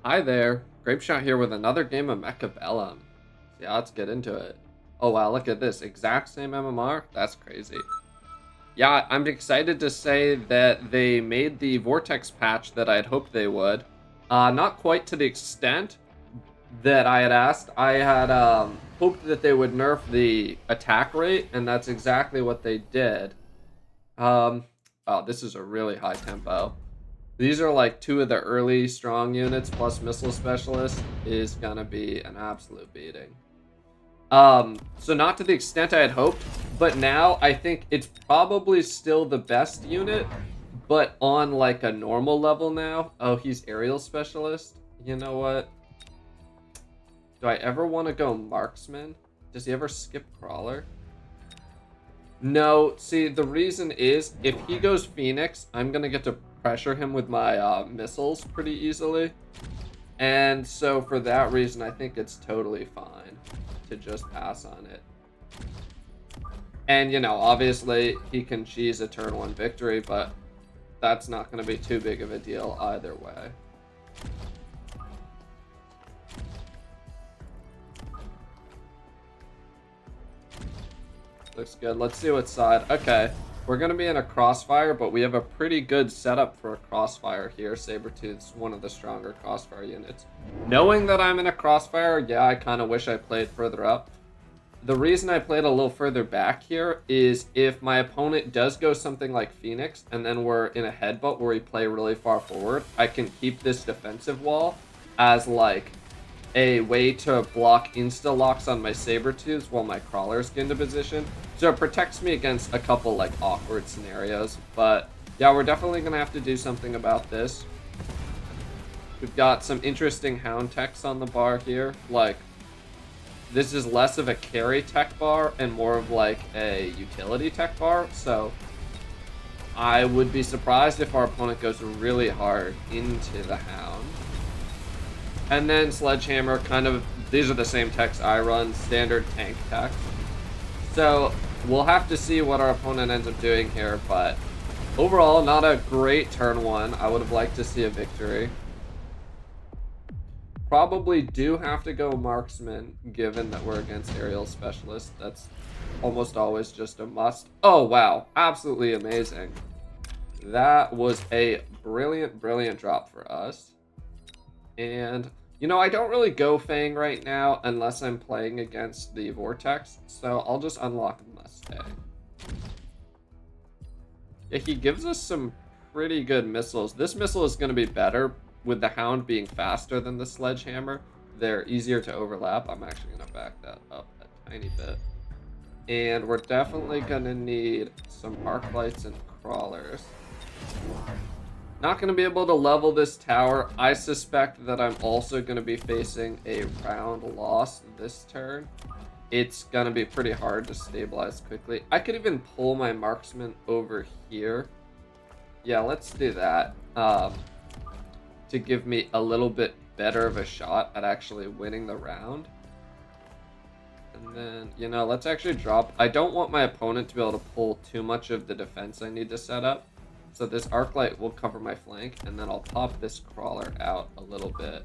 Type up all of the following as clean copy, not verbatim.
Hi there, Grape Shot here with another game of Mecha Bellum. Yeah, let's get into it. Oh wow, look at this, exact same MMR? That's crazy. Yeah, I'm excited to say that they made the Vortex patch that I had hoped they would. Not quite to the extent that I had asked. I had hoped that they would nerf the attack rate, and that's exactly what they did. Oh, this is a really high tempo. These are like two of the early strong units plus missile specialist is gonna be an absolute beating. So not to the extent I had hoped, but now I think it's probably still the best unit, but on like a normal level now. Oh, he's aerial specialist. You know what? Do I ever want to go marksman? Does he ever skip crawler? No, see, the reason is if he goes Phoenix, I'm going to get to pressure him with my missiles pretty easily. And so for that reason, I think it's totally fine to just pass on it. And, you know, obviously he can cheese a turn one victory, but that's not going to be too big of a deal either way. Looks good. Let's see what side. Okay, we're going to be in a crossfire, but we have a pretty good setup for a crossfire here. Sabretooth's one of the stronger crossfire units. Knowing that I'm in a crossfire, yeah, I kind of wish I played further up. The reason I played a little further back here is if my opponent does go something like Phoenix, and then we're in a headbutt where we play really far forward, I can keep this defensive wall as like a way to block insta-locks on my Sabretooths while my crawlers get into position. So it protects me against a couple like awkward scenarios. But yeah, we're definitely gonna have to do something about this. We've got some interesting hound techs on the bar here. Like, this is less of a carry tech bar and more of like a utility tech bar. So I would be surprised if our opponent goes really hard into the hound. And then Sledgehammer, kind of, these are the same techs I run, standard tank techs. So we'll have to see what our opponent ends up doing here, but overall, not a great turn one. I would have liked to see a victory. Probably do have to go marksman, given that we're against aerial specialist. That's almost always just a must. Oh, wow. Absolutely amazing. That was a brilliant, brilliant drop for us. And, you know, I don't really go Fang right now unless I'm playing against the Vortex, so I'll just unlock Mustang. Yeah, he gives us some pretty good missiles. This missile is going to be better with the Hound being faster than the Sledgehammer. They're easier to overlap. I'm actually going to back that up a tiny bit. And we're definitely going to need some Arclights and Crawlers. Not going to be able to level this tower. I suspect that I'm also going to be facing a round loss this turn. It's going to be pretty hard to stabilize quickly. I could even pull my marksman over here. Yeah, let's do that. To give me a little bit better of a shot at actually winning the round. And then, you know, let's actually drop. I don't want my opponent to be able to pull too much of the defense I need to set up. So this Arclight will cover my flank, and then I'll pop this Crawler out a little bit.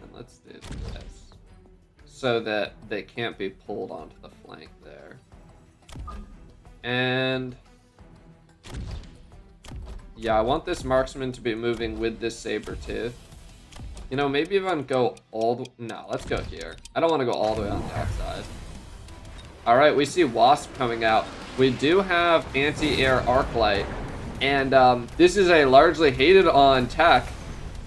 And let's do this. So that they can't be pulled onto the flank there. And yeah, I want this Marksman to be moving with this Sabretooth. You know, maybe if I go all the... No, let's go here. I don't want to go all the way on the outside. Alright, we see Wasp coming out. We do have anti-air Arclight. And this is a largely hated on tech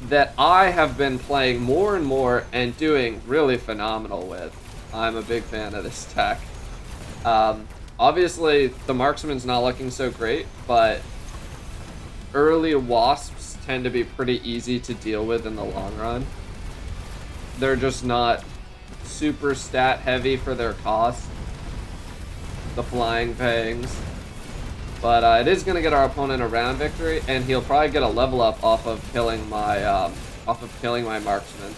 that I have been playing more and more and doing really phenomenal with. I'm a big fan of this tech. Obviously, the Marksman's not looking so great, but early Wasps tend to be pretty easy to deal with in the long run. They're just not super stat heavy for their cost. The Flying Pangs. But it is going to get our opponent a round victory, and he'll probably get a level up off of killing my marksman.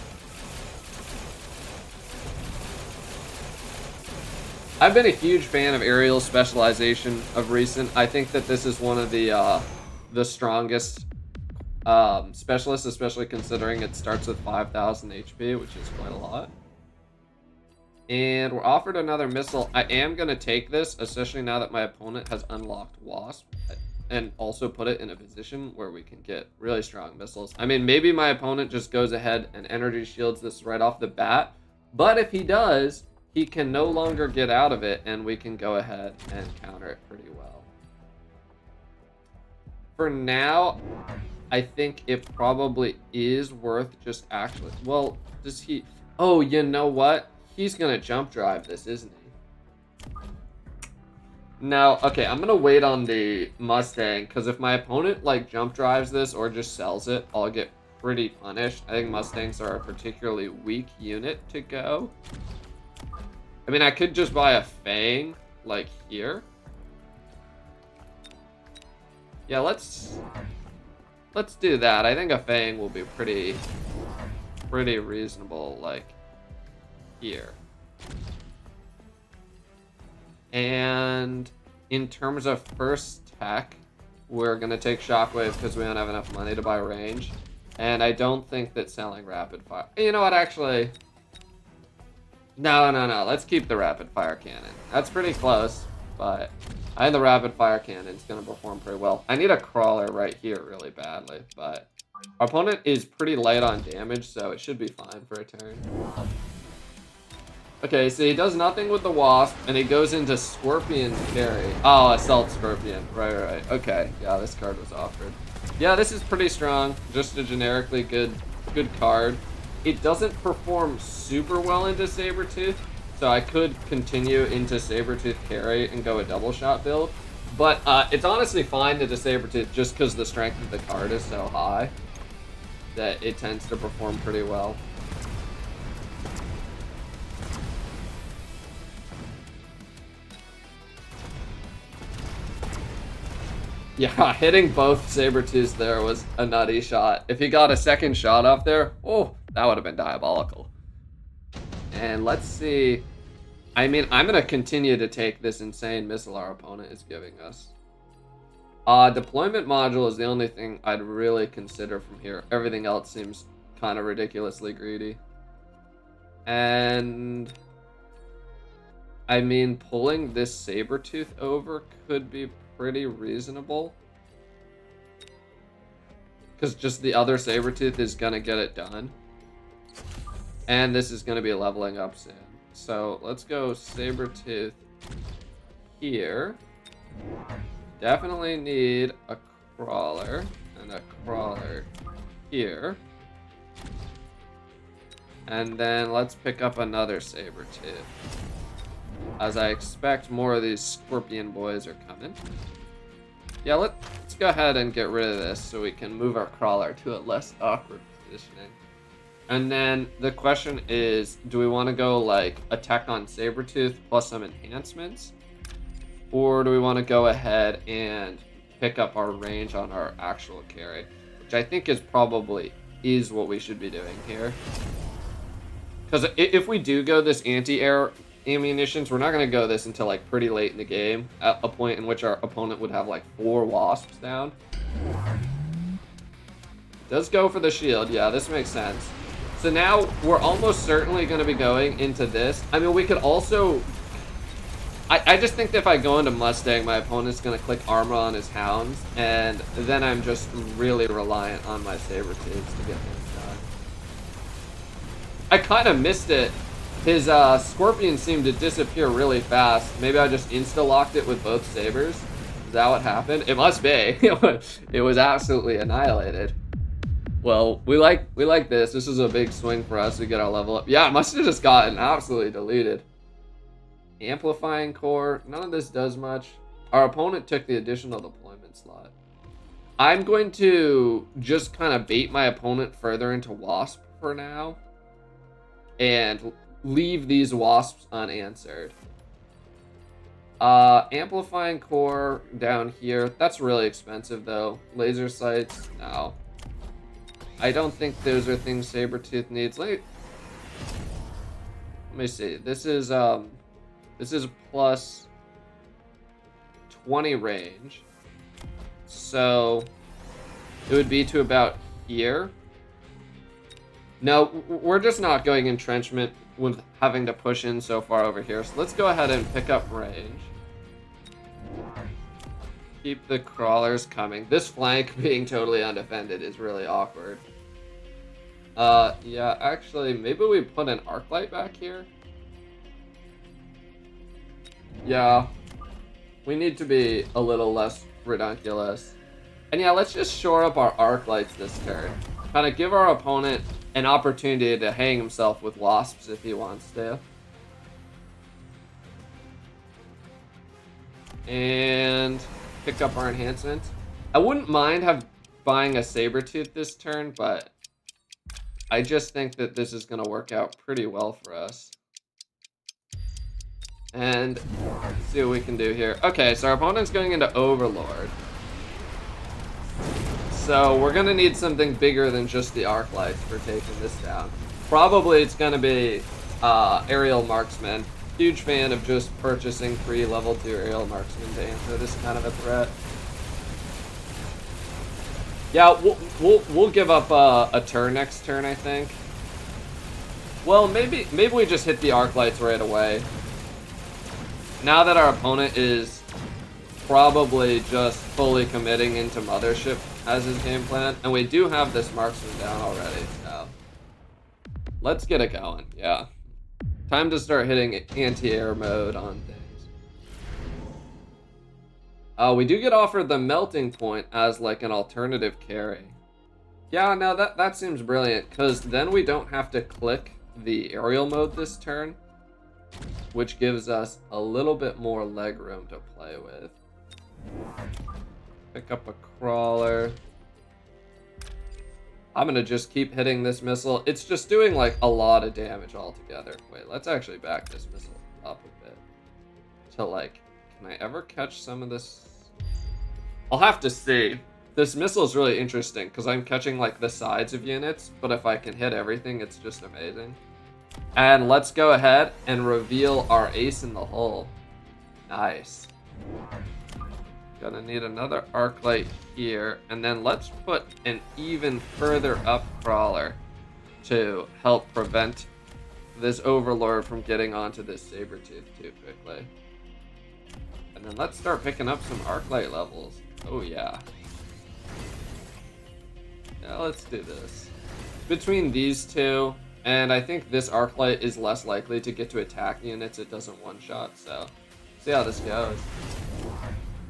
I've been a huge fan of aerial specialization of recent. I think that this is one of the strongest Specialist, especially considering it starts with 5,000 HP, which is quite a lot. And we're offered another missile. I am going to take this, especially now that my opponent has unlocked Wasp, and also put it in a position where we can get really strong missiles. I mean, maybe my opponent just goes ahead and energy shields this right off the bat, but if he does, he can no longer get out of it, and we can go ahead and counter it pretty well. For now, I think it probably is worth just actually... Well, does he... Oh, you know what? He's going to jump drive this, isn't he? Now, okay, I'm going to wait on the Mustang, because if my opponent, like, jump drives this or just sells it, I'll get pretty punished. I think Mustangs are a particularly weak unit to go. I mean, I could just buy a Fang, like, here. Yeah, let's do that. I think a Fang will be pretty reasonable, like, here. And in terms of first tech, we're going to take Shockwave because we don't have enough money to buy range. And I don't think that selling Rapid Fire... You know what, actually... No. Let's keep the Rapid Fire Cannon. That's pretty close, but I think the Rapid Fire Cannon is going to perform pretty well. I need a Crawler right here really badly, but our opponent is pretty light on damage, so it should be fine for a turn. Okay, so he does nothing with the Wasp, and he goes into Scorpion carry. Oh, Assault Scorpion. Right. Okay, yeah, this card was offered. Yeah, this is pretty strong. Just a generically good card. It doesn't perform super well into Sabretooth, so I could continue into Sabretooth carry and go a double shot build. But it's honestly fine into Sabretooth just because the strength of the card is so high that it tends to perform pretty well. Yeah, hitting both Sabretooths there was a nutty shot. If he got a second shot off there, oh, that would have been diabolical. And let's see. I mean, I'm going to continue to take this insane missile our opponent is giving us. Deployment module is the only thing I'd really consider from here. Everything else seems kind of ridiculously greedy. And... I mean, pulling this Sabretooth over could be pretty reasonable. Because just the other Sabretooth is going to get it done. And this is going to be leveling up soon. So let's go Sabretooth here. Definitely need a Crawler and a Crawler here. And then let's pick up another Sabretooth, as I expect more of these Scorpion boys are coming. Yeah, let's go ahead and get rid of this so we can move our Crawler to a less awkward positioning. And then the question is, do we want to go like attack on Sabretooth plus some enhancements? Or do we want to go ahead and pick up our range on our actual carry? Which I think is probably what we should be doing here. Because if we do go this anti-air ammunitions, we're not going to go this until like pretty late in the game, at a point in which our opponent would have like 4 Wasps down. Does go for the shield. Yeah, this makes sense. So now we're almost certainly going to be going into this. I mean, we could also... I just think that if I go into Mustang, my opponent's going to click armor on his Hounds, and then I'm just really reliant on my Sabretooths to get things done. I kind of missed it. His Scorpion seemed to disappear really fast. Maybe I just insta-locked it with both Sabers. Is that what happened? It must be. It was absolutely annihilated. Well, we like this. This is a big swing for us to get our level up. Yeah, it must have just gotten absolutely deleted. Amplifying core. None of this does much. Our opponent took the additional deployment slot. I'm going to just kind of bait my opponent further into Wasp for now. And leave these Wasps unanswered. Amplifying core down here. That's really expensive though. Laser sights, no. I don't think those are things Sabretooth needs. Let me see. This is plus 20 range. So it would be to about here. No, we're just not going entrenchment with having to push in so far over here. So let's go ahead and pick up range. Keep the crawlers coming. This flank being totally undefended is really awkward. Yeah, actually, maybe we put an arc light back here. Yeah, we need to be a little less redunculous. And yeah, let's just shore up our arc lights this turn. Kind of give our opponent an opportunity to hang himself with wasps if he wants to. And pick up our enhancement. I wouldn't mind buying a Sabertooth this turn, but I just think that this is going to work out pretty well for us. And let's see what we can do here. Okay, so our opponent's going into Overlord. So we're going to need something bigger than just the arc lights for taking this down. Probably it's going to be Aerial Marksman. Huge fan of just purchasing free level 2 Aerial Marksman to answer this kind of a threat. Yeah, we'll give up a turn next turn, I think. Well, maybe we just hit the arc lights right away. Now that our opponent is probably just fully committing into Mothership as his game plan, and we do have this marksman down already, so let's get it going. Yeah, time to start hitting anti-air mode on things. We do get offered the melting point as like an alternative carry. Yeah, no, that seems brilliant, because then we don't have to click the aerial mode this turn, which gives us a little bit more leg room to play with. Pick up a crawler. I'm gonna just keep hitting this missile. It's just doing like a lot of damage altogether. Wait, let's actually back this missile up a bit. To like, can I ever catch some of this? I'll have to see. This missile is really interesting because I'm catching like the sides of units, but if I can hit everything, it's just amazing. And let's go ahead and reveal our ace in the hole. Nice. Gonna need another arc light here, and then let's put an even further up crawler to help prevent this Overlord from getting onto this Sabertooth too quickly. And then let's start picking up some arc light levels. Oh yeah. Yeah, let's do this. Between these two, and I think this arc light is less likely to get to attack units. It doesn't one-shot, so see how this goes.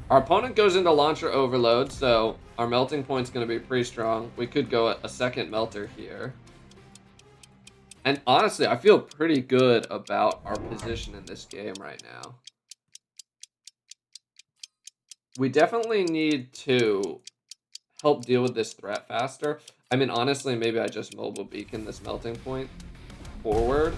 Our opponent goes into launcher overload, so our melting point's going to be pretty strong. We could go a second melter here. And honestly, I feel pretty good about our position in this game right now. We definitely need to help deal with this threat faster. I mean, honestly, maybe I just mobile beacon this melting point forward.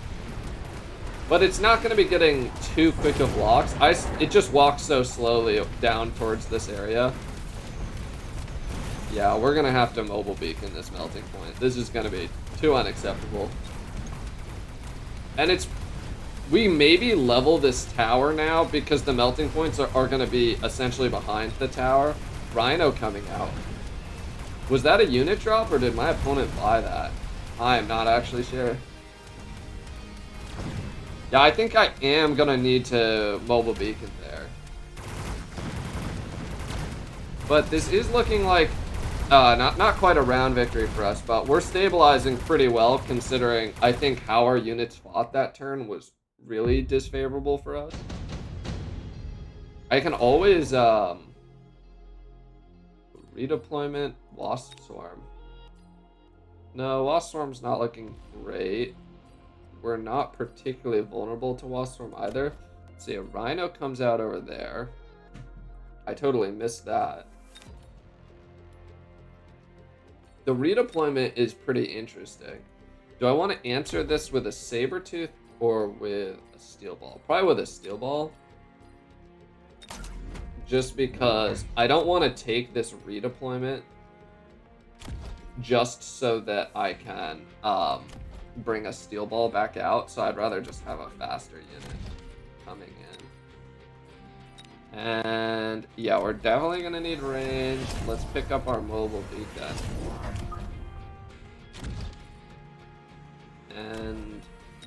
But it's not going to be getting too quick of blocks. It just walks so slowly down towards this area. Yeah, we're going to have to mobile beacon this melting point. This is going to be too unacceptable. And we maybe level this tower now because the melting points are going to be essentially behind the tower. Rhino coming out. Was that a unit drop or did my opponent buy that? I am not actually sure. Yeah, I think I am gonna need to mobile beacon there. But this is looking like not quite a round victory for us, but we're stabilizing pretty well considering I think how our units fought that turn was really disfavorable for us. I can always redeployment Wasp Swarm. No, Wasp Swarm's not looking great. We're not particularly vulnerable to Wasp Swarm either. Let's see, a Rhino comes out over there. I totally missed that. The redeployment is pretty interesting. Do I want to answer this with a Sabertooth or with a Steel Ball? Probably with a Steel Ball. Just because I don't want to take this redeployment just so that I can bring a Steel Ball back out, so I'd rather just have a faster unit coming in. And yeah, we're definitely gonna need range. Let's pick up our mobile beacon. And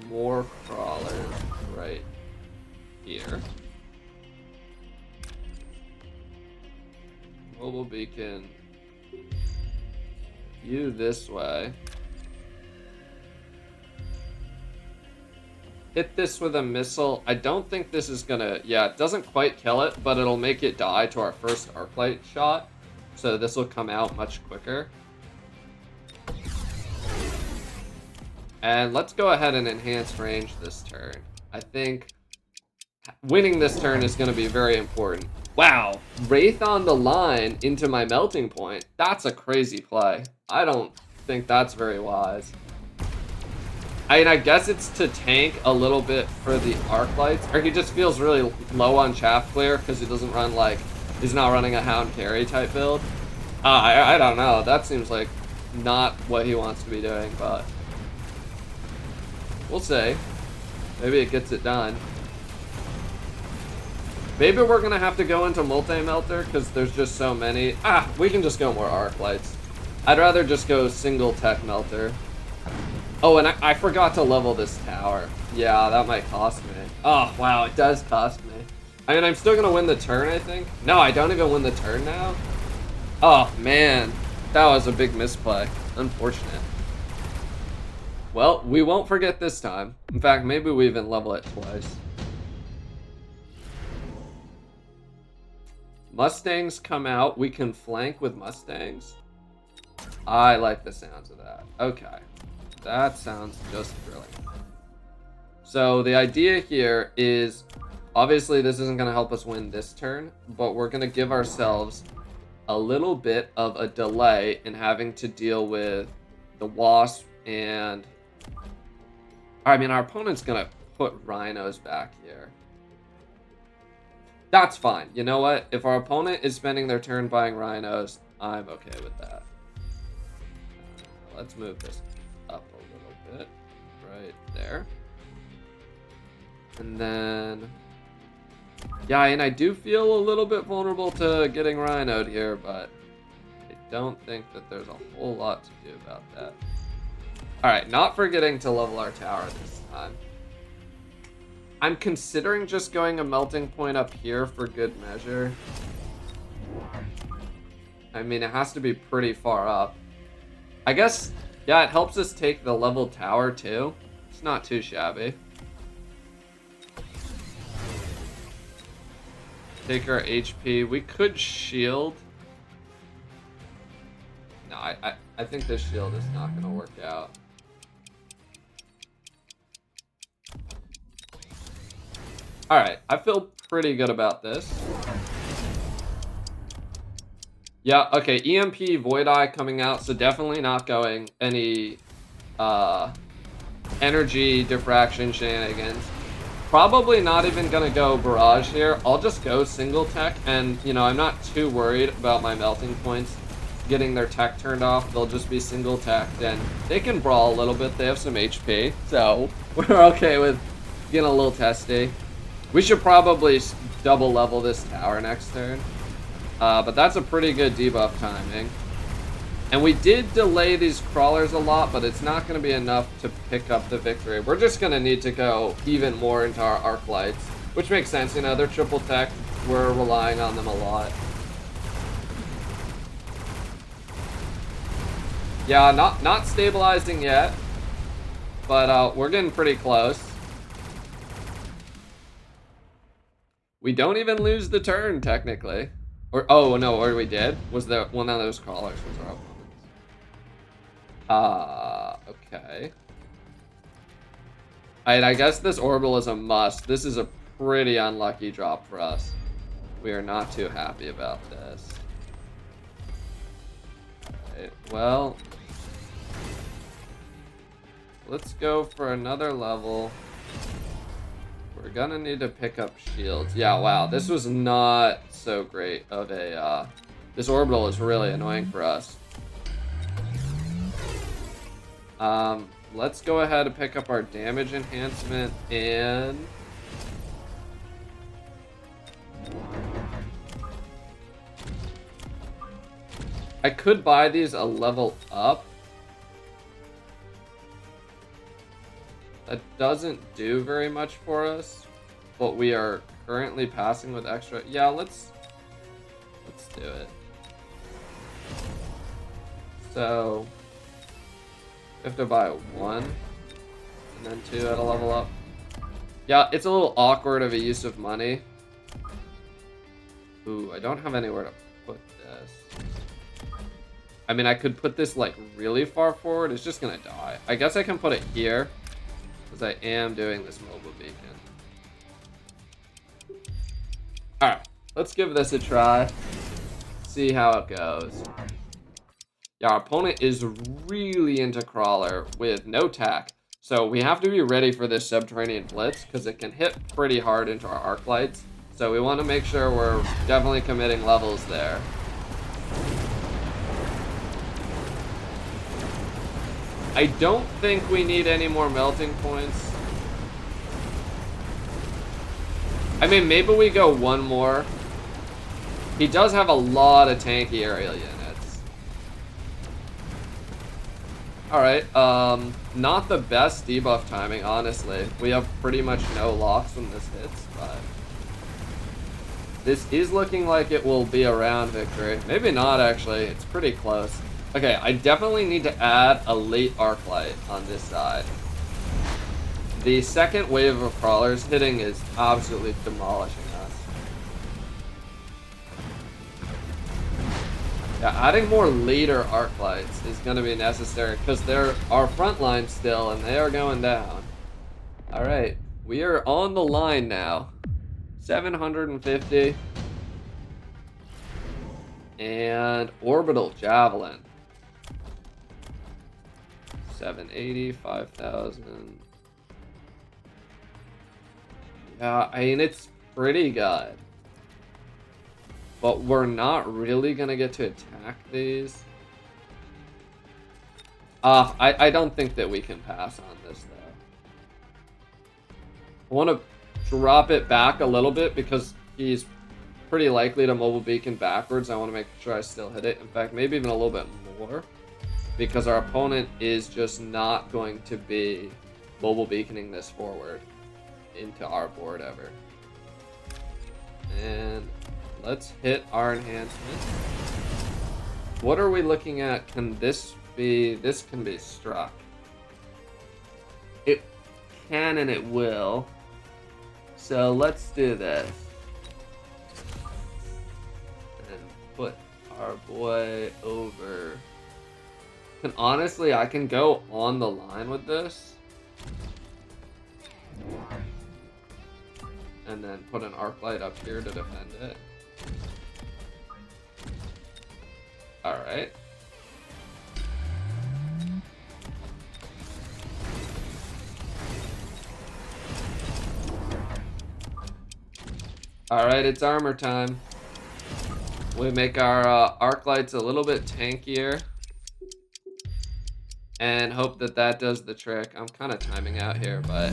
more crawlers right here. Mobile beacon. You this way. Hit this with a missile. I don't think this is gonna... Yeah, it doesn't quite kill it, but it'll make it die to our first Arclight shot. So this will come out much quicker. And let's go ahead and enhance range this turn. I think winning this turn is going to be very important. Wow, Wraith on the line into my melting point. That's a crazy play. I don't think that's very wise. I mean, I guess it's to tank a little bit for the Arclights, or he just feels really low on chaff clear because he doesn't run like, he's not running a hound carry type build. I don't know. That seems like not what he wants to be doing, but we'll see. Maybe it gets it done. Maybe we're gonna have to go into multi-melter because there's just so many. We can just go more Arclights. I'd rather just go single tech melter. Oh, and I forgot to level this tower. Yeah, that might cost me. Oh, wow, it does cost me. I mean, I'm still gonna win the turn, I think. No, I don't even win the turn now. Oh, man. That was a big misplay. Unfortunate. Well, we won't forget this time. In fact, maybe we even level it twice. Mustangs come out. We can flank with Mustangs. I like the sounds of that. Okay. That sounds just brilliant. So the idea here is, obviously this isn't going to help us win this turn, but we're going to give ourselves a little bit of a delay in having to deal with the Wasp and... I mean, our opponent's going to put Rhinos back here. That's fine. You know what? If our opponent is spending their turn buying Rhinos, I'm okay with that. Let's move this up a little bit. Right there. And then... yeah, and I do feel a little bit vulnerable to getting Rhinoed here, but I don't think that there's a whole lot to do about that. Alright, not forgetting to level our tower this time. I'm considering just going a melting point up here for good measure. I mean, it has to be pretty far up. I guess, yeah, it helps us take the level tower too. It's not too shabby. Take our HP. We could shield. No, I think this shield is not going to work out. Alright, I feel pretty good about this. Yeah, okay, EMP Void Eye coming out, so definitely not going any energy diffraction shenanigans. Probably not even gonna go Barrage here. I'll just go single tech, and you know, I'm not too worried about my melting points getting their tech turned off. They'll just be single teched, and they can brawl a little bit. They have some HP, so we're okay with getting a little testy. We should probably double level this tower next turn. But that's a pretty good debuff timing. And we did delay these crawlers a lot, but it's not going to be enough to pick up the victory. We're just going to need to go even more into our arc lights, which makes sense. You know, they're triple tech. We're relying on them a lot. Yeah, not stabilizing yet, but we're getting pretty close. We don't even lose the turn, technically. Or, oh, no, or we did? Was there one of those crawlers was our opponents? Okay. I guess this orbital is a must. This is a pretty unlucky drop for us. We are not too happy about this. Alright, well... let's go for another level. We're gonna need to pick up shields. Yeah, wow, this was not so great of a, this orbital is really annoying for us. Let's go ahead and pick up our damage enhancement and... I could buy these a level up. That doesn't do very much for us, but we are currently passing with extra. Yeah, let's do it. So we have to buy 1 and then 2 at a level up. Yeah, it's a little awkward of a use of money. Ooh, I don't have anywhere to put this. I mean, I could put this like really far forward. It's just gonna die. I guess I can put it here because I am doing this mobile beacon. All right, let's give this a try. See how it goes. Yeah, our opponent is really into crawler with no tack. So we have to be ready for this subterranean blitz because it can hit pretty hard into our arc lights. So we want to make sure we're definitely committing levels there. I don't think we need any more melting points. I mean, maybe we go 1 more. He does have a lot of tanky aerial units. Alright, not the best debuff timing, honestly. We have pretty much no locks when this hits, but this is looking like it will be a round victory. Maybe not, actually. It's pretty close. Okay, I definitely need to add a late arc light on this side. The second wave of crawlers hitting is absolutely demolishing us. Yeah, adding more later arc lights is going to be necessary because they're our front line still and they are going down. Alright, we are on the line now. 750. And orbital javelin. 780, 5,000. Yeah, I mean, it's pretty good. But we're not really gonna get to attack these. I don't think that we can pass on this, though. I want to drop it back a little bit because he's pretty likely to mobile beacon backwards. I want to make sure I still hit it. In fact, maybe even a little bit more. Because our opponent is just not going to be mobile beaconing this forward into our board ever. And let's hit our enhancement. What are we looking at? Can this be... This can be struck. It can and it will. So let's do this. And put our boy over... And honestly, I can go on the line with this. And then put an arc light up here to defend it. Alright. Alright, it's armor time. We make our arc lights a little bit tankier. And hope that that does the trick. I'm kind of timing out here, but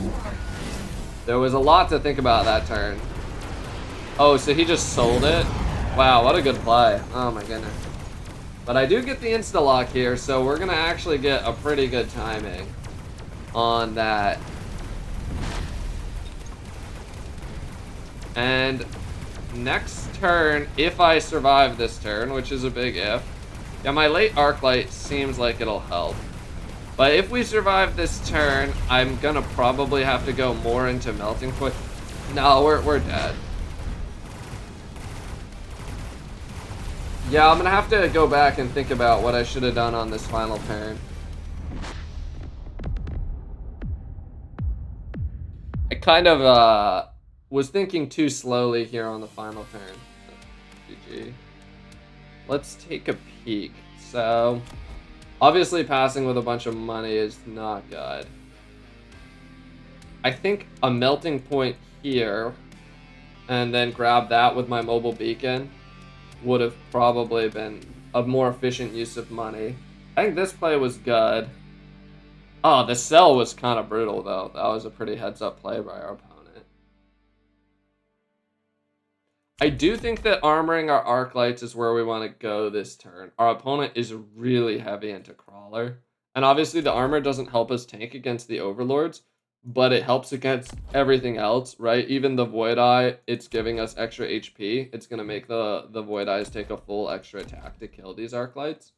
there was a lot to think about that turn. Oh, so he just sold it? Wow, what a good play. Oh my goodness. But I do get the insta-lock here, so we're going to actually get a pretty good timing on that. And next turn, if I survive this turn, which is a big if, yeah, my late arc light seems like it'll help. But if we survive this turn, I'm gonna probably have to go more into melting point. No, we're dead. Yeah, I'm gonna have to go back and think about what I should have done on this final turn. I kind of was thinking too slowly here on the final turn. GG. Let's take a peek. So... obviously, passing with a bunch of money is not good. I think a melting point here, and then grab that with my mobile beacon, would have probably been a more efficient use of money. I think this play was good. Oh, the sell was kind of brutal, though. That was a pretty heads-up play by our opponent. I do think that armoring our Arclights is where we want to go this turn. Our opponent is really heavy into Crawler. And obviously the armor doesn't help us tank against the Overlords, but it helps against everything else, right? Even the Void Eye, it's giving us extra HP. It's going to make the Void Eyes take a full extra attack to kill these Arclights.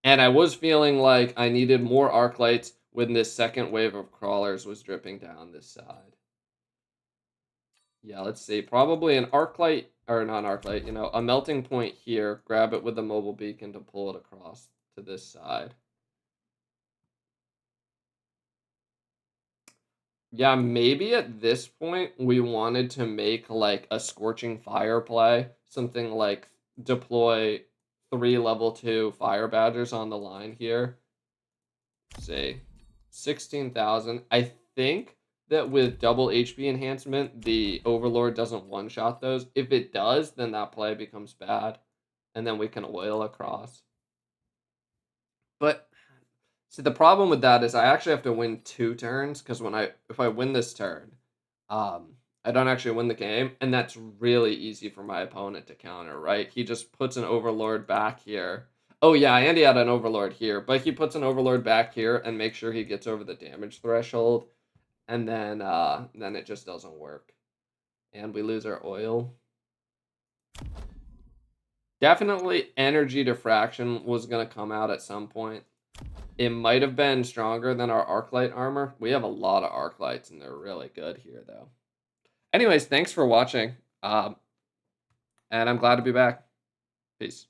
And I was feeling like I needed more Arclights when this second wave of Crawlers was dripping down this side. Yeah, let's see. Probably an Arclight, or not an Arclight, a melting point here. Grab it with the mobile beacon to pull it across to this side. Yeah, maybe at this point we wanted to make like a Scorching Fire play. Something like deploy 3 level 2 Fire Badgers on the line here. Say 16,000. I think that with double HP enhancement, the Overlord doesn't one-shot those. If it does, then that play becomes bad. And then we can oil across. But see, the problem with that is I actually have to win 2 turns, because if I win this turn, I don't actually win the game, and that's really easy for my opponent to counter, right? He just puts an Overlord back here. Oh yeah, and he had an Overlord here, but he puts an Overlord back here and makes sure he gets over the damage threshold, and then it just doesn't work. And we lose our oil. Definitely energy diffraction was going to come out at some point. It might have been stronger than our Arclight armor. We have a lot of Arclights, and they're really good here, though. Anyways, thanks for watching, and I'm glad to be back. Peace.